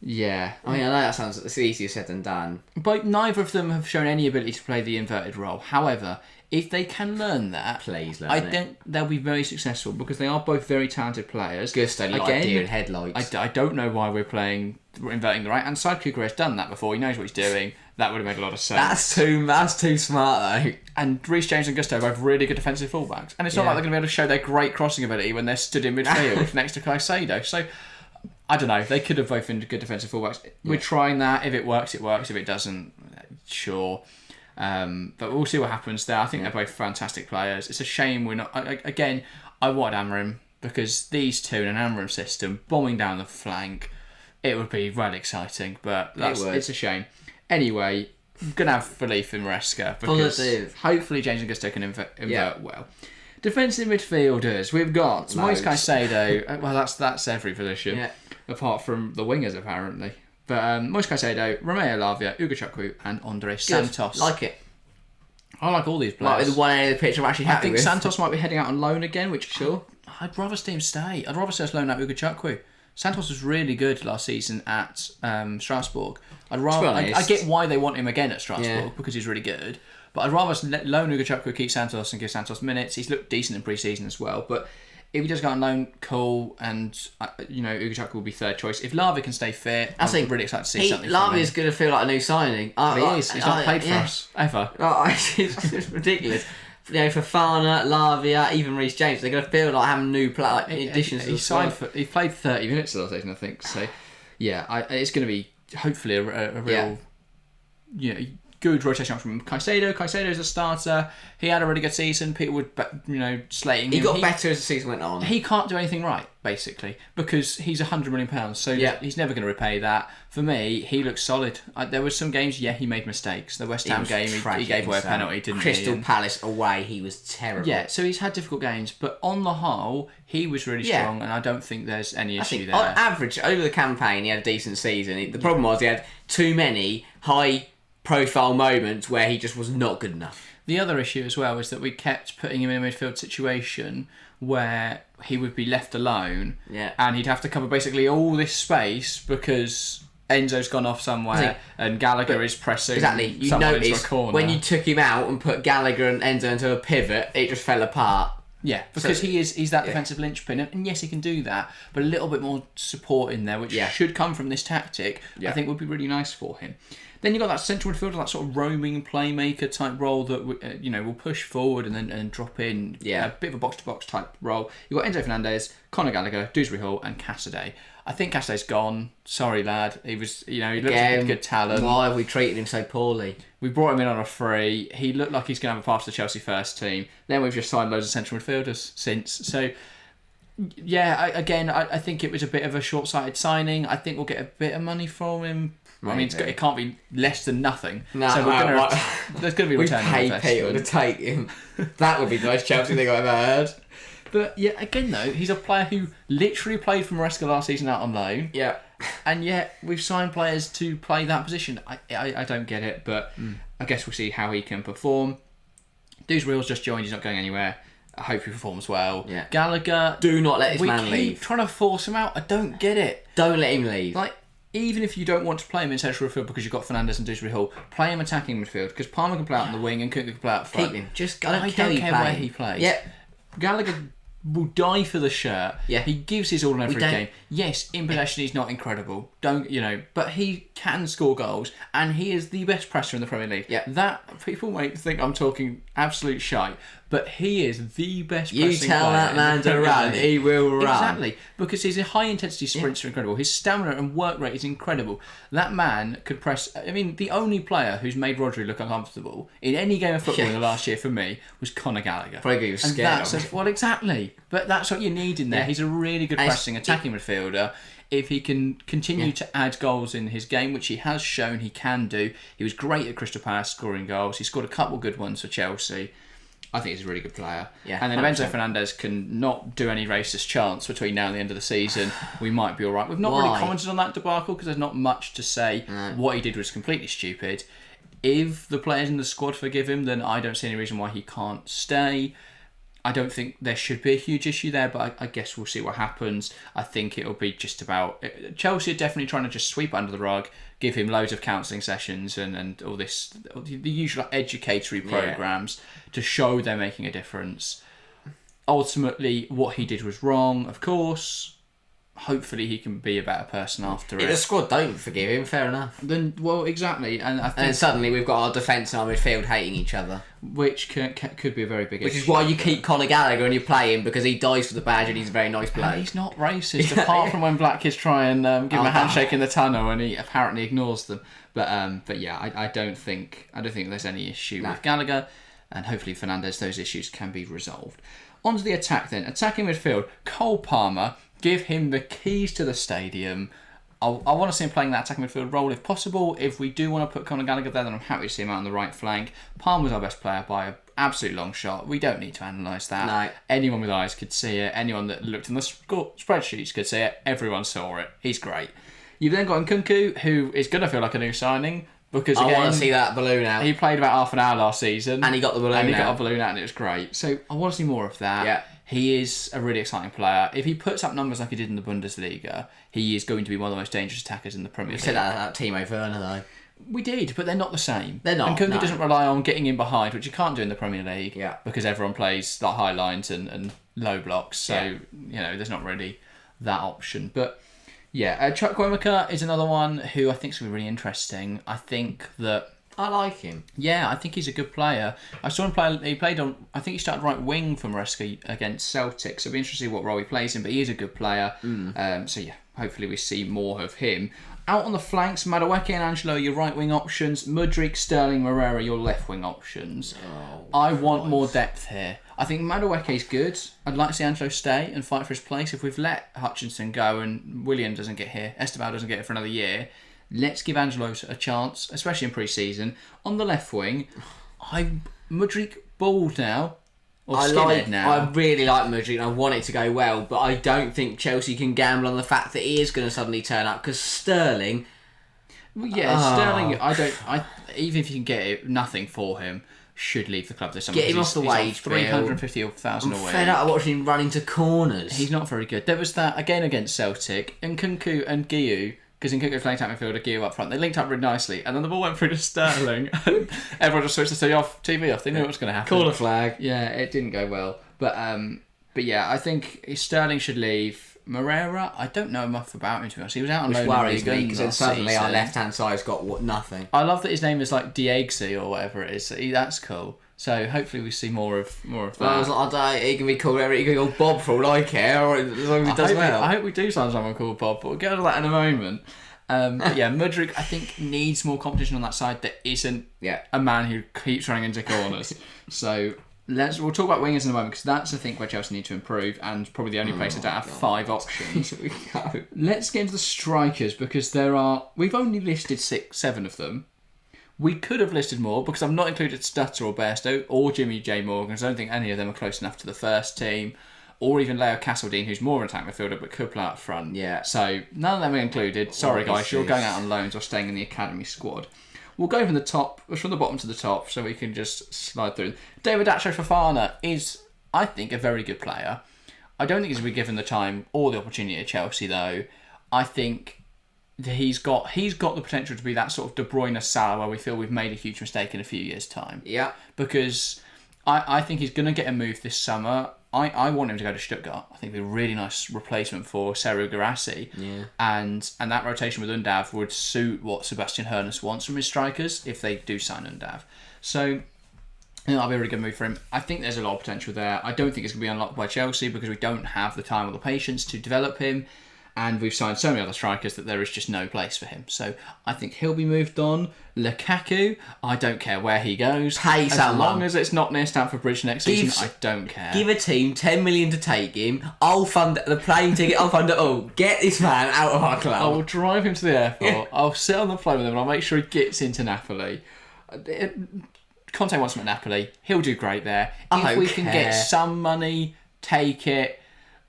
Speaker 1: Yeah.
Speaker 2: I mean, I know that sounds it's easier said than done.
Speaker 1: But neither of them have shown any ability to play the inverted role. However, if they can learn that, I think they'll be very successful because they are both very talented players.
Speaker 2: Gusto, like deer in headlights.
Speaker 1: I don't know why we're inverting the right hand side. Kukurea has done that before. He knows what he's doing. That would have made a lot of sense.
Speaker 2: That's too smart though.
Speaker 1: And Reece James and Gusto are both really good defensive fullbacks. And it's not like they're going to be able to show their great crossing ability when they're stood in midfield next to Caicedo. So, I don't know. They could have both been good defensive fullbacks. We're trying that. If it works, it works. If it doesn't, sure. But we'll see what happens there. I think they're both fantastic players. It's a shame we're not... Again, I wanted Amorim because these two in an Amorim system, bombing down the flank, it would be well exciting. But it's a shame. Anyway, I'm going to have belief in Maresca because hopefully James and Gusto can invert well. Defensive midfielders, we've got Moise Caicedo. Well, that's every position, apart from the wingers apparently. But Moise Caicedo, Romeo Lavia, Ugo Chukwu and Andres Santos.
Speaker 2: Like it.
Speaker 1: I like all these players.
Speaker 2: Like the one area of the pitch I'm actually happy with.
Speaker 1: I think Santos might be heading out on loan again, which I'd rather see him stay. I'd rather see us loan out Ugo Chukwu. Santos was really good last season at Strasbourg. I get why they want him again at Strasbourg because he's really good. But I'd rather loan Ugo Chukwu, keep Santos and give Santos minutes. He's looked decent in pre-season as well. But if he does go on loan, cool. And, Ugo Chukwu will be third choice. If Lavia can stay fit, I'm really excited to see something from him.
Speaker 2: Lavia's going to feel like a new signing.
Speaker 1: He is. He's not played for us, ever.
Speaker 2: It's ridiculous. Fofana, Lavia, even Reece James, they're going to feel like having new additions.
Speaker 1: He played 30 minutes last season, I think. So, it's going to be hopefully a real, good rotation from Caicedo. Caicedo's a starter. He had a really good season. People would, slating him.
Speaker 2: He got better as the season went on.
Speaker 1: He can't do anything right, basically, because he's £100 million. So he's never going to repay that. For me, he looks solid. There were some games, he made mistakes. The West Ham game, he gave away a penalty, didn't he?
Speaker 2: Crystal Palace away, he was terrible.
Speaker 1: Yeah, so he's had difficult games, but on the whole, he was really strong, and I don't think there's any issue there.
Speaker 2: On average, over the campaign, he had a decent season. The problem was he had too many high-profile moments where he just was not good enough.
Speaker 1: The other issue as well is that we kept putting him in a midfield situation where he would be left alone and he'd have to cover basically all this space because Enzo's gone off somewhere and Gallagher is pressing.
Speaker 2: Exactly. You noticed when you took him out and put Gallagher and Enzo into a pivot, it just fell apart.
Speaker 1: Yeah, because he's that defensive linchpin, and yes, he can do that, but a little bit more support in there, which should come from this tactic, I think would be really nice for him. Then you've got that central midfielder, that sort of roaming playmaker type role that will push forward and then drop in. Yeah, a bit of a box to box type role. You've got Enzo Fernandez, Conor Gallagher, Dewsbury Hall, and Cassidy. I think Cassidy's gone. Sorry, lad. He was, he looked like a good talent.
Speaker 2: Why have we treated him so poorly?
Speaker 1: We brought him in on a free. He looked like he's going to have a pass to the Chelsea first team. Then we've just signed loads of central midfielders since. So, I think it was a bit of a short-sighted signing. I think we'll get a bit of money from him. Maybe. I mean, it can't be less than nothing. No, so there's going to be a return on investment.
Speaker 2: We pay Peter to take him. That would be the most Chelsea thing I've ever heard.
Speaker 1: But again though, he's a player who literally played for Maresca last season out on loan. Yeah. And yet we've signed players to play that position. I don't get it, but I guess we'll see how he can perform. Dewsbury's just joined, he's not going anywhere. I hope he performs well.
Speaker 2: Yeah.
Speaker 1: Gallagher,
Speaker 2: do not let this man
Speaker 1: we
Speaker 2: leave.
Speaker 1: keep trying to force him out. I don't get it.
Speaker 2: Don't let him leave.
Speaker 1: Like, even if you don't want to play him in central midfield because you've got Fernandes and Dewsbury Hall, play him attacking midfield because Palmer can play out on the wing and Kunku can play out front.
Speaker 2: Keep him. Just
Speaker 1: I don't care where he plays.
Speaker 2: Yeah.
Speaker 1: Gallagher will die for the shirt.
Speaker 2: Yeah.
Speaker 1: He gives his all in every game. Yes, in possession he's not incredible. But he can score goals and he is the best presser in the Premier League.
Speaker 2: Yeah.
Speaker 1: That people might think I'm talking absolute shite, but he is the best pressing player.
Speaker 2: You tell that man to run, he will run.
Speaker 1: Exactly, because his high intensity sprints are incredible. His stamina and work rate is incredible. That man could press. I mean, the only player who's made Rodri look uncomfortable in any game of football in the last year for me was Conor Gallagher.
Speaker 2: Probably he was scared of him.
Speaker 1: Well, exactly. But that's what you need in there. He's a really good pressing attacking midfielder. If he can continue to add goals in his game, which he has shown he can do. He was great at Crystal Palace scoring goals. He scored a couple good ones for Chelsea. I think he's a really good player.
Speaker 2: Yeah,
Speaker 1: and then if Enzo Fernandez can not do any racist chants between now and the end of the season, we might be all right. We've not really commented on that debacle because there's not much to say. No. What he did was completely stupid. If the players in the squad forgive him, then I don't see any reason why he can't stay. I don't think there should be a huge issue there, but I guess we'll see what happens. I think it'll be just about... Chelsea are definitely trying to just sweep under the rug, give him loads of counselling sessions and all this, the usual educatory programmes to show they're making a difference. Ultimately, what he did was wrong, of course. Hopefully he can be a better person after it.
Speaker 2: The squad don't forgive him, fair enough.
Speaker 1: Then, well, exactly. And I think...
Speaker 2: And suddenly we've got our defence and our midfield hating each other.
Speaker 1: Which could be a very big issue.
Speaker 2: Which is why you keep Conor Gallagher and you play him, because he dies for the badge and he's a very nice bloke.
Speaker 1: And he's not racist, apart from when black kids try and give him a handshake in the tunnel and he apparently ignores them. But yeah, I don't think there's any issue with Gallagher, and hopefully Fernandes, those issues can be resolved. On to the attack then. Attacking midfield, Cole Palmer... Give him the keys to the stadium. I want to see him playing that attacking midfield role if possible. If we do want to put Conor Gallagher there, then I'm happy to see him out on the right flank. Palmer's our best player by an absolute long shot. We don't need to analyse that.
Speaker 2: No.
Speaker 1: Anyone with eyes could see it. Anyone that looked in the spreadsheets could see it. Everyone saw it. He's great. You've then got Nkunku, who is going to feel like a new signing. Because again,
Speaker 2: I want to see that balloon out.
Speaker 1: He played about half an hour last season.
Speaker 2: And he got the balloon out.
Speaker 1: And he got a balloon out and it was great. So I want to see more of that.
Speaker 2: Yeah.
Speaker 1: He is a really exciting player. If he puts up numbers like he did in the Bundesliga, he is going to be one of the most dangerous attackers in the Premier League.
Speaker 2: We said that about Timo Werner, though.
Speaker 1: We did, but they're not the same.
Speaker 2: They're not.
Speaker 1: And Kunku doesn't rely on getting in behind, which you can't do in the Premier League.
Speaker 2: Yeah.
Speaker 1: Because everyone plays the high lines and low blocks. So, there's not really that option. But, yeah, Chuck Wemeka is another one who I think is going to be really interesting. I think that...
Speaker 2: I like him.
Speaker 1: Yeah, I think he's a good player. I saw him play. He played on. I think he started right wing for Maresca against Celtic. So it'll be interesting to see what role he plays in. But he is a good player. So yeah, hopefully we see more of him. Out on the flanks, Madueke and Angelo, your right wing options. Mudryk, Sterling, Moreira, your left wing options. I want more depth here. I think Madueke's good. I'd like to see Angelo stay and fight for his place. If we've let Hutchinson go and William doesn't get here, Esteban doesn't get here for another year. Let's give Angelo a chance, especially in pre-season. On the left wing, Mudryk bald now, or skinhead now.
Speaker 2: I really like Mudryk and I want it to go well, but I don't think Chelsea can gamble on the fact that he is going to suddenly turn up, because Sterling...
Speaker 1: Sterling, even if you can get nothing for him, should leave the club this summer.
Speaker 2: Get him off the wage bill.
Speaker 1: 350,000 a week.
Speaker 2: I'm fed up watching him run into corners.
Speaker 1: He's not very good. There was that, again against Celtic, and Nkunku and Guiu... Because Nkunku flanked out midfielder, Guiu up front. They linked up really nicely, and then the ball went through to Sterling. Everyone just switched the TV off. They knew what was going to happen.
Speaker 2: Corner flag.
Speaker 1: Yeah, it didn't go well. But yeah, I think Sterling should leave. Moreira, I don't know enough about him, to be honest. He was out on loan.
Speaker 2: Which worries me, because then suddenly our left-hand side's got nothing.
Speaker 1: I love that his name is like Diegsi or whatever it is. That's cool. So hopefully we see more of that.
Speaker 2: Well, he can be called whatever. He can be called Bob for all I care, or as long as he does well.
Speaker 1: I hope we do sign someone called Bob, but we'll get to that in a moment. But yeah, Mudryk, I think, needs more competition on that side. There isn't a man who keeps running into corners. So we'll talk about wingers in a moment, because that's, I think, where Chelsea need to improve, and probably the only place that don't have 5 options. Let's get into the strikers, because we've only listed 7 of them. We could have listed more, because I've not included Stutter or Bairstow or Jimmy J. Morgan, because I don't think any of them are close enough to the first team. Or even Leo Castledine, who's more of an attack midfielder but could play up front.
Speaker 2: Yeah.
Speaker 1: So none of them are included. Sorry, guys, you're going out on loans or staying in the academy squad. we'll go from the bottom to the top, so we can just slide through. David Dacho Fofana is, I think, a very good player. I don't think he's going to be given the time or the opportunity at Chelsea, though. I think he's got the potential to be that sort of De Bruyne Salah, where we feel we've made a huge mistake in a few years' time.
Speaker 2: Yeah.
Speaker 1: Because I think he's going to get a move this summer. I want him to go to Stuttgart. I think it'd be a really nice replacement for Serhou Guirassy.
Speaker 2: Yeah.
Speaker 1: And that rotation with Undav would suit what Sebastian Hoeneß wants from his strikers if they do sign Undav. So I think that'll be a really good move for him. I think there's a lot of potential there. I don't think it's going to be unlocked by Chelsea because we don't have the time or the patience to develop him. And we've signed so many other strikers that there is just no place for him. So I think he'll be moved on. Lukaku, I don't care where he goes.
Speaker 2: Pay someone.
Speaker 1: As long as it's not near Stamford Bridge next season, I don't care.
Speaker 2: Give a team 10 million to take him. I'll fund the plane ticket. I'll fund it all. Get this man out of our club.
Speaker 1: I will drive him to the airport. I'll sit on the plane with him and I'll make sure he gets into Napoli. Conte wants him at Napoli. He'll do great there. If we can get some money, take it.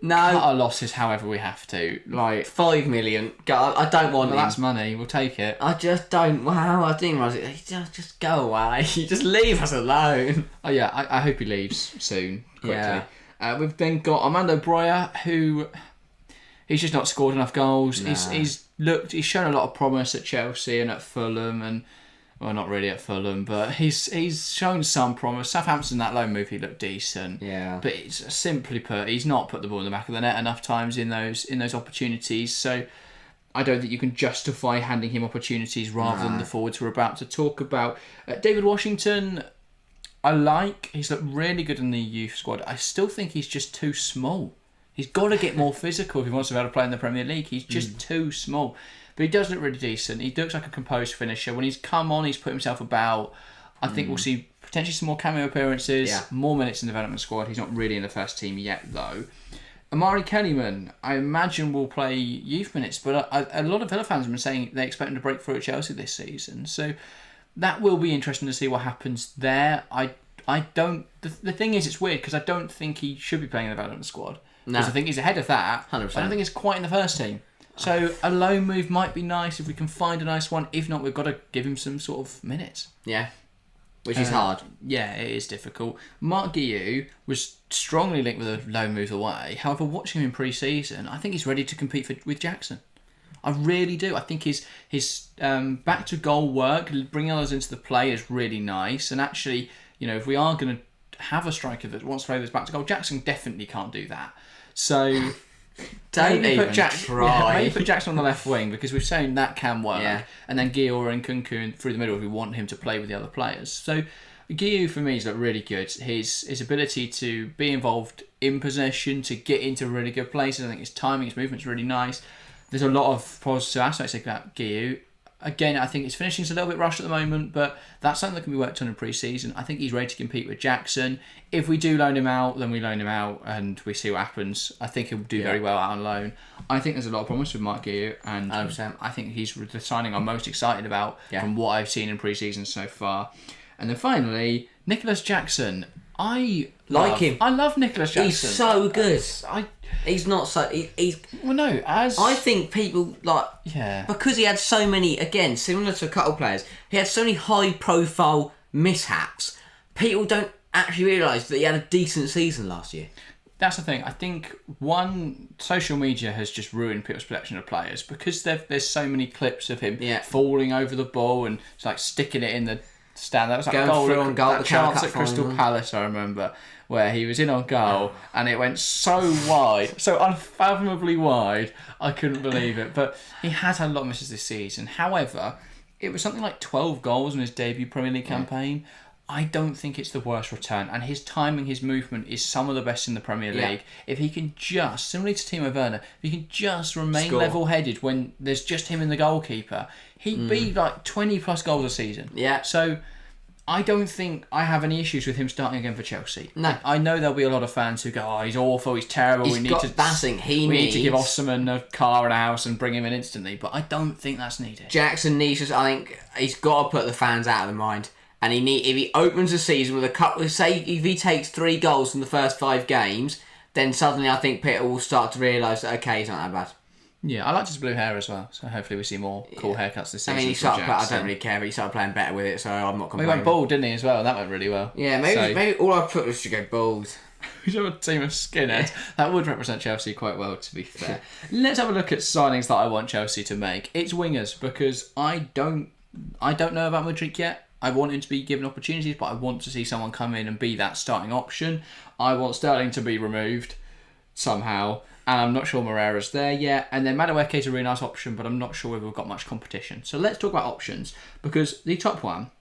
Speaker 2: No.
Speaker 1: Cut our losses however we have to. Like
Speaker 2: 5 million. I don't want him.
Speaker 1: That's money. We'll take it.
Speaker 2: I just don't. Wow, I didn't realise it. Just go away. Just leave us alone.
Speaker 1: Oh yeah, I hope he leaves soon, quickly.
Speaker 2: Yeah.
Speaker 1: We've then got Armando Broja, who he's just not scored enough goals.
Speaker 2: No.
Speaker 1: He's shown a lot of promise at Chelsea and at Fulham, and well, not really at Fulham, but he's shown some promise. Southampton, that loan move, he looked decent.
Speaker 2: Yeah.
Speaker 1: But it's simply put, he's not put the ball in the back of the net enough times in those opportunities. So I don't think you can justify handing him opportunities rather than the forwards we're about to talk about. David Washington, he's looked really good in the youth squad. I still think he's just too small. He's got to get more physical if he wants to be able to play in the Premier League. He's just too small. But he does look really decent. He looks like a composed finisher. When he's come on, he's put himself about. I think we'll see potentially some more cameo appearances, more minutes in the development squad. He's not really in the first team yet, though. Amari Kellyman, I imagine, will play youth minutes, but a lot of Villa fans have been saying they expect him to break through at Chelsea this season. So that will be interesting to see what happens there. I don't. The thing is, it's weird because I don't think he should be playing in the development squad. Because I think he's ahead of that. 100%. I don't think he's quite in the first team. So a loan move might be nice if we can find a nice one. If not, we've got to give him some sort of minutes.
Speaker 2: Yeah. Which is hard.
Speaker 1: Yeah, it is difficult. Mark Guiu was strongly linked with a loan move away. However, watching him in pre-season, I think he's ready to compete with Jackson. I really do. I think his back to goal work, bringing others into the play is really nice. And actually, if we are going to have a striker that wants to play this back to goal, Jackson definitely can't do that. So
Speaker 2: don't
Speaker 1: maybe
Speaker 2: even
Speaker 1: put
Speaker 2: try.
Speaker 1: Maybe put Jackson on the left wing because we've shown that can work. Yeah. And then Guiu and Kunku through the middle if we want him to play with the other players. So Guiu for me is really good. His ability to be involved in possession, to get into really good places. I think his timing, his movement's really nice. There's a lot of positive aspects about Guiu. Again, I think his finishing's a little bit rushed at the moment, but that's something that can be worked on in pre-season. I think he's ready to compete with Jackson. If we do loan him out, then we loan him out and we see what happens. I think he'll do very well out on loan. I think there's a lot of promise with Mark Guiu, and I think he's the signing I'm most excited about from what I've seen in pre-season so far. And then finally, Nicholas Jackson. I love Nicholas Jackson.
Speaker 2: He's so good. He's not so. He's
Speaker 1: well, no.
Speaker 2: I think people because he had so many. Again, similar to a couple of players, he had so many high-profile mishaps. People don't actually realise that he had a decent season last year.
Speaker 1: That's the thing. I think social media has just ruined people's perception of players because there's so many clips of him falling over the ball and sticking it in the stand. That was like
Speaker 2: going through on goal.
Speaker 1: That chance at Crystal Palace, I remember, where he was in on goal and it went so wide, so unfathomably wide. I couldn't believe it. But he has had a lot of misses this season. However, it was something like 12 goals in his debut Premier League campaign. I don't think it's the worst return, and his timing, his movement is some of the best in the Premier League. If he can just, similarly to Timo Werner, if he can just remain level-headed when there's just him and the goalkeeper, he'd be like 20 plus goals a season.
Speaker 2: Yeah.
Speaker 1: So I don't think I have any issues with him starting again for Chelsea.
Speaker 2: No.
Speaker 1: I know there'll be a lot of fans who go, "Oh, he's awful, he's terrible.
Speaker 2: We need to
Speaker 1: give Osimhen a car and a house and bring him in instantly." But I don't think that's needed.
Speaker 2: Jackson needs. I think he's got to put the fans out of their mind. And if he opens the season with a couple, say if he takes 3 goals from the first 5 games, then suddenly I think Peter will start to realise that he's not that bad.
Speaker 1: Yeah, I liked his blue hair as well, so hopefully we see more cool haircuts this season.
Speaker 2: I mean, I don't really care, but he started playing better with it, so I'm not complaining.
Speaker 1: He went bald, didn't he, as well? That went really well.
Speaker 2: Yeah, maybe all I put was to go bald.
Speaker 1: We should have a team of skinheads. That would represent Chelsea quite well, to be fair. Let's have a look at signings that I want Chelsea to make. It's wingers, because I don't know about Madrid yet. I want him to be given opportunities, but I want to see someone come in and be that starting option. I want Sterling to be removed somehow, and I'm not sure Moreira's there yet. And then Madueke's a really nice option, but I'm not sure whether we've got much competition. So let's talk about options, because the top one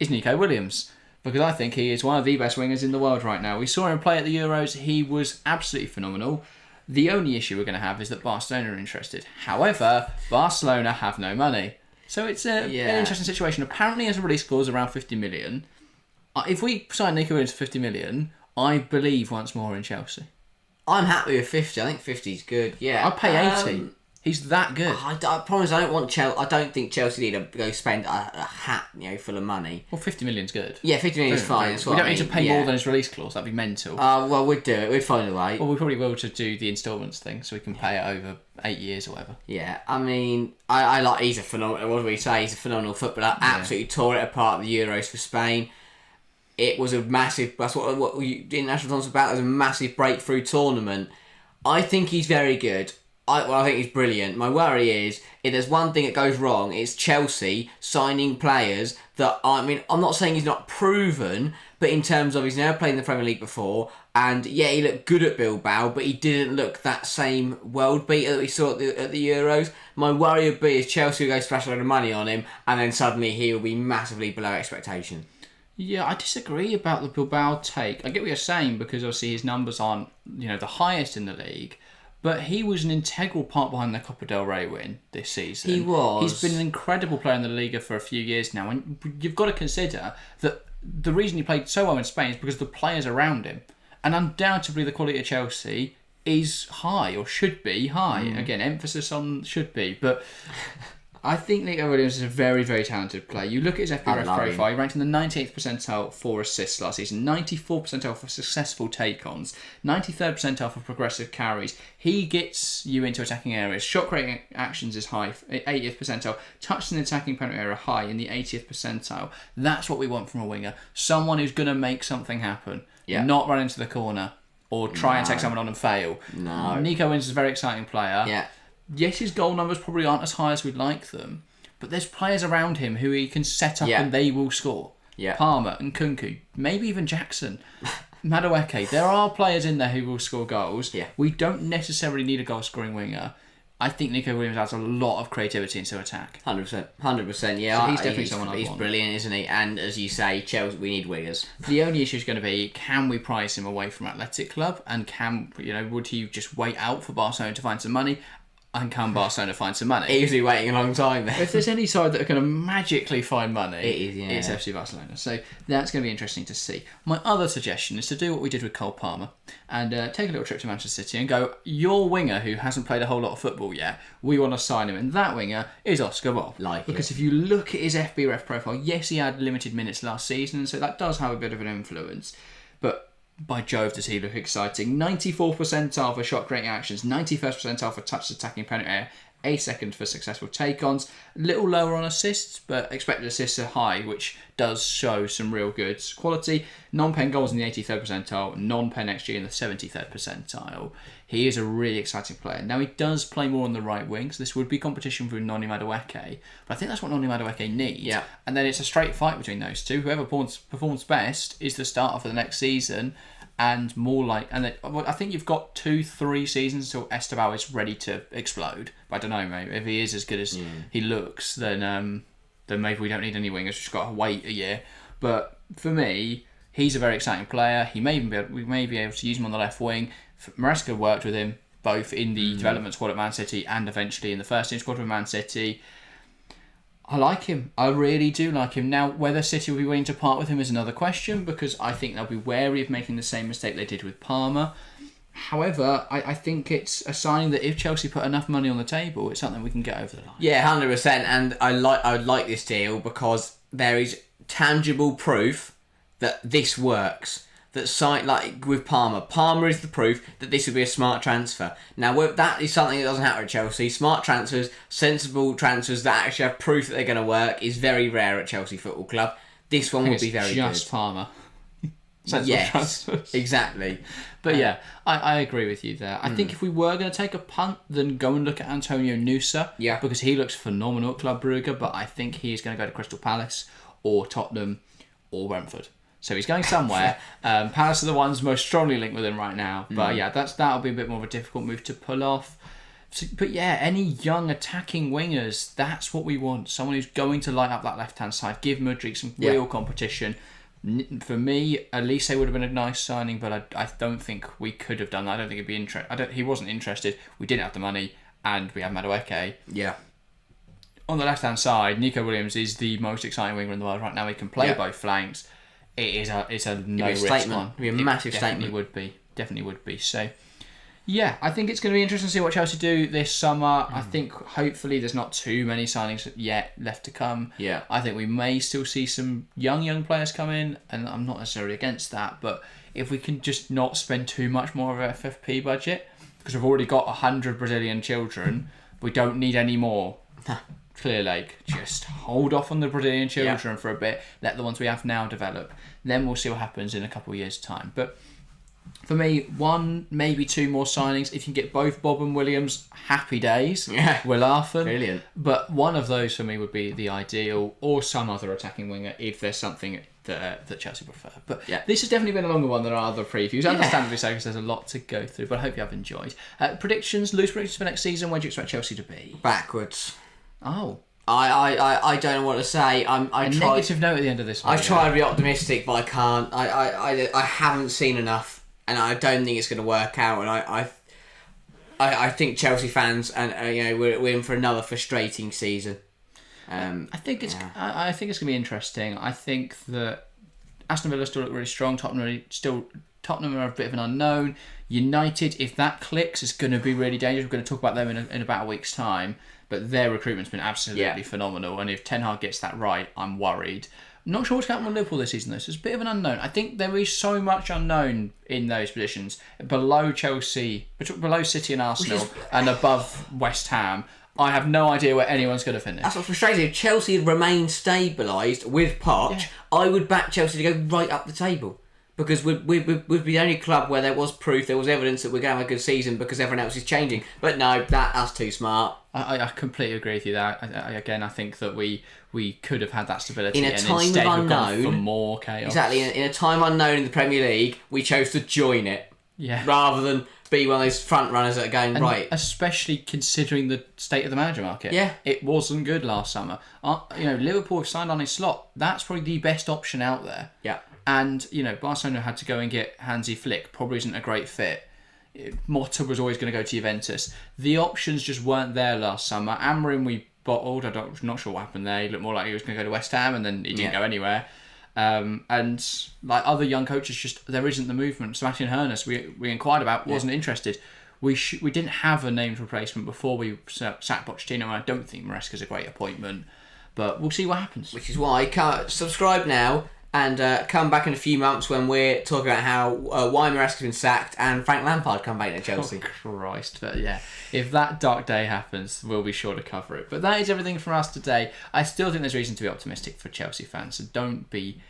Speaker 1: is Nico Williams, because I think he is one of the best wingers in the world right now. We saw him play at the Euros. He was absolutely phenomenal. The only issue we're going to have is that Barcelona are interested. However, Barcelona have no money. So it's an interesting situation. Apparently, his release clause around 50 million. If we sign Nico Williams for 50 million, I believe once more in Chelsea.
Speaker 2: I'm happy with 50. I think 50 is good. Yeah,
Speaker 1: I'd pay 80. He's that good.
Speaker 2: I promise I don't want Chelsea. I don't think Chelsea need to go spend a hat, full of money.
Speaker 1: Well, 50 million's good.
Speaker 2: Yeah, 50 million is fine. That's what
Speaker 1: we don't need to pay more than his release clause. That'd be mental.
Speaker 2: Well, we'd do it. We'd find a way.
Speaker 1: Well, we probably will to do the instalments thing, so we can pay it over 8 years or whatever.
Speaker 2: Yeah, I mean, I like. He's a phenomenal. What do we say? He's a phenomenal footballer. Absolutely tore it apart at the Euros for Spain. It was a massive. That's what international tournaments about. It was a massive breakthrough tournament. I think he's very good. I think he's brilliant. My worry is, if there's one thing that goes wrong, it's Chelsea signing players that, I'm not saying he's not proven, but in terms of he's never played in the Premier League before, and he looked good at Bilbao, but he didn't look that same world beater that we saw at the Euros. My worry would be is Chelsea will go splash a load of money on him, and then suddenly he will be massively below expectation.
Speaker 1: Yeah, I disagree about the Bilbao take. I get what you're saying, because obviously his numbers aren't, the highest in the league. But he was an integral part behind the Copa del Rey win this season.
Speaker 2: He was.
Speaker 1: He's been an incredible player in the Liga for a few years now. And you've got to consider that the reason he played so well in Spain is because of the players around him. And undoubtedly the quality of Chelsea is high, or should be high. Again, emphasis on should be. But I think Nico Williams is a very, very talented player. You look at his FBref profile, he ranked in the 98th percentile for assists last season, 94th percentile for successful take-ons, 93rd percentile for progressive carries. He gets you into attacking areas. Shot creating actions is high, 80th percentile. Touches in the attacking penalty area high in the 80th percentile. That's what we want from a winger. Someone who's going to make something happen.
Speaker 2: Yeah.
Speaker 1: Not run into the corner or try and take someone on and fail.
Speaker 2: No.
Speaker 1: Nico Williams is a very exciting player.
Speaker 2: Yeah.
Speaker 1: Yes, his goal numbers probably aren't as high as we'd like them, but there's players around him who he can set up and they will score.
Speaker 2: Yeah.
Speaker 1: Palmer and Kunku, maybe even Jackson, Madueke. There are players in there who will score goals.
Speaker 2: Yeah.
Speaker 1: We don't necessarily need a goal-scoring winger. I think Nico Williams adds a lot of creativity into attack.
Speaker 2: 100%. Yeah,
Speaker 1: so he's definitely someone I want.
Speaker 2: He's brilliant, isn't he? And as you say, Chelsea, we need wingers.
Speaker 1: The only issue is going to be, can we price him away from Athletic Club? And would he just wait out for Barcelona to find some money? And can Barcelona find some money?
Speaker 2: He's been waiting a long time there.
Speaker 1: If there's any side that are going to magically find money,
Speaker 2: it's
Speaker 1: FC Barcelona. So that's going to be interesting to see. My other suggestion is to do what we did with Cole Palmer and take a little trip to Manchester City and go, your winger who hasn't played a whole lot of football yet, we want to sign him. And that winger is Oscar Bob. Because if you look at his FBref profile, yes, he had limited minutes last season, so that does have a bit of an influence. But by Jove, does he look exciting. 94th percentile for shot creating actions, 91st percentile for touch attacking penalty area, 82nd for successful take-ons. A little lower on assists, but expected assists are high, which does show some real good quality. Non-pen goals in the 83rd percentile, non-pen XG in the 73rd percentile. He is a really exciting player. Now, he does play more on the right wing, so this would be competition for Noni Madueke, but I think that's what Noni Madueke needs.
Speaker 2: Yeah.
Speaker 1: And then it's a straight fight between those two. Whoever performs best is the starter for the next season. And I think you've got 2-3 seasons until Esteban is ready to explode. But I don't know, mate. If he is as good as he looks, then maybe we don't need any wingers. We've just got to wait a year. But for me, he's a very exciting player. We may be able to use him on the left wing. Maresca worked with him both in the development squad at Man City and eventually in the first team squad with Man City. I like him. I really do like him. Now, whether City will be willing to part with him is another question, because I think they'll be wary of making the same mistake they did with Palmer. However, I think it's a sign that if Chelsea put enough money on the table, it's something we can get over the line.
Speaker 2: Yeah, 100%. And I like this deal because there is tangible proof that this works. that signed, like with Palmer. Palmer is the proof that this would be a smart transfer. Now, that is something that doesn't happen at Chelsea. Smart transfers, sensible transfers that actually have proof that they're going to work is very rare at Chelsea Football Club. This one would be very
Speaker 1: just
Speaker 2: good.
Speaker 1: Palmer.
Speaker 2: Yes, exactly.
Speaker 1: But yeah, I agree with you there. I think if we were going to take a punt, then go and look at Antonio Nusa.
Speaker 2: Yeah.
Speaker 1: Because he looks phenomenal at Club Brugge, but I think he's going to go to Crystal Palace or Tottenham or Brentford. So he's going somewhere. Palace are the ones most strongly linked with him right now. But yeah, that'll be a bit more of a difficult move to pull off. So, but yeah, any young attacking wingers, that's what we want. Someone who's going to light up that left-hand side, give Mudryk some real competition. For me, Elise would have been a nice signing, but I don't think we could have done that. I don't think he'd be interested. He wasn't interested. We didn't have the money, and we have Madueke.
Speaker 2: Yeah.
Speaker 1: On the left-hand side, Nico Williams is the most exciting winger in the world right now. He can play both flanks. It's a no-risk one.
Speaker 2: It'd be a massive statement.
Speaker 1: Definitely would be. So, yeah, I think it's going to be interesting to see what Chelsea do this summer. I think hopefully there's not too many signings yet left to come.
Speaker 2: Yeah.
Speaker 1: I think we may still see some young players come in, and I'm not necessarily against that, but if we can just not spend too much more of our FFP budget, because we've already got 100 Brazilian children, we don't need any more. Clear Lake, just hold off on the Brazilian children for a bit, let the ones we have now develop, then we'll see what happens in a couple of years' time. But for me, one, maybe two more signings. If you can get both Bob and Williams, happy days.
Speaker 2: Yeah.
Speaker 1: We're laughing.
Speaker 2: Brilliant.
Speaker 1: But one of those for me would be the ideal, or some other attacking winger if there's something that Chelsea prefer. But this has definitely been a longer one than our other previews. Understandably so, because there's a lot to go through. But I hope you have enjoyed. Loose predictions for next season. Where do you expect Chelsea to be?
Speaker 2: Backwards.
Speaker 1: Oh.
Speaker 2: I don't know what to say.
Speaker 1: Negative note at the end of this one.
Speaker 2: I try to be optimistic, but I can't. I haven't seen enough, and I don't think it's going to work out. And I think Chelsea fans and we're in for another frustrating season.
Speaker 1: I think it's going to be interesting. I think that Aston Villa still look really strong. Tottenham are a bit of an unknown. United, if that clicks, is going to be really dangerous. We're going to talk about them in about a week's time. But their recruitment's been absolutely phenomenal. And if Ten Hag gets that right, I'm worried. I'm not sure what's going to happen with Liverpool this season, though. So it's a bit of an unknown. I think there is so much unknown in those positions. Below Chelsea, below City and Arsenal, and above West Ham. I have no idea where anyone's going to finish.
Speaker 2: That's what's frustrating. If Chelsea remain stabilised with Poch, I would back Chelsea to go right up the table. Because we'd be the only club where there was proof, there was evidence that we're going to have a good season because everyone else is changing. But no, that's too smart.
Speaker 1: I completely agree with you there. I think that we could have had that stability.
Speaker 2: In a time of unknown,
Speaker 1: for more chaos.
Speaker 2: Exactly. In a time unknown in the Premier League, we chose to join it.
Speaker 1: Yeah.
Speaker 2: Rather than be one of those front runners that are going right.
Speaker 1: Especially considering the state of the manager market.
Speaker 2: Yeah.
Speaker 1: It wasn't good last summer. Liverpool have signed on his slot. That's probably the best option out there.
Speaker 2: Yeah.
Speaker 1: And, Barcelona had to go and get Hansi Flick. Probably isn't a great fit. Motta was always going to go to Juventus. The options just weren't there last summer. Amorim we bottled. I'm not sure what happened there. He looked more like he was going to go to West Ham and then he didn't go anywhere. And like other young coaches, just there isn't the movement. Sebastian Hoeneß, we inquired about, wasn't interested. We didn't have a named replacement before we sacked Pochettino, and I don't think Maresca's a great appointment. But we'll see what happens.
Speaker 2: Which is why subscribe now. And come back in a few months when we're talking about how why Maresca's been sacked and Frank Lampard come back to Chelsea.
Speaker 1: Oh, Christ. But yeah, if that dark day happens, we'll be sure to cover it. But that is everything from us today. I still think there's reason to be optimistic for Chelsea fans, so don't be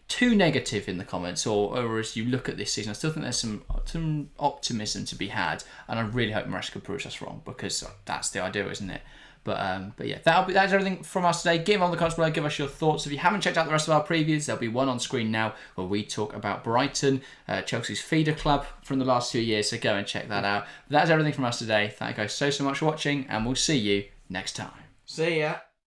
Speaker 1: too negative in the comments or as you look at this season. I still think there's some optimism to be had, and I really hope Maresca proves us wrong, because that's the idea, isn't it? But yeah, that's everything from us today. Give on the comments below, give us your thoughts. If you haven't checked out the rest of our previews, there'll be one on screen now where we talk about Brighton, Chelsea's feeder club from the last 2 years, so go and check that out. That's everything from us today. Thank you guys so much for watching, and we'll see you next time.
Speaker 2: See ya.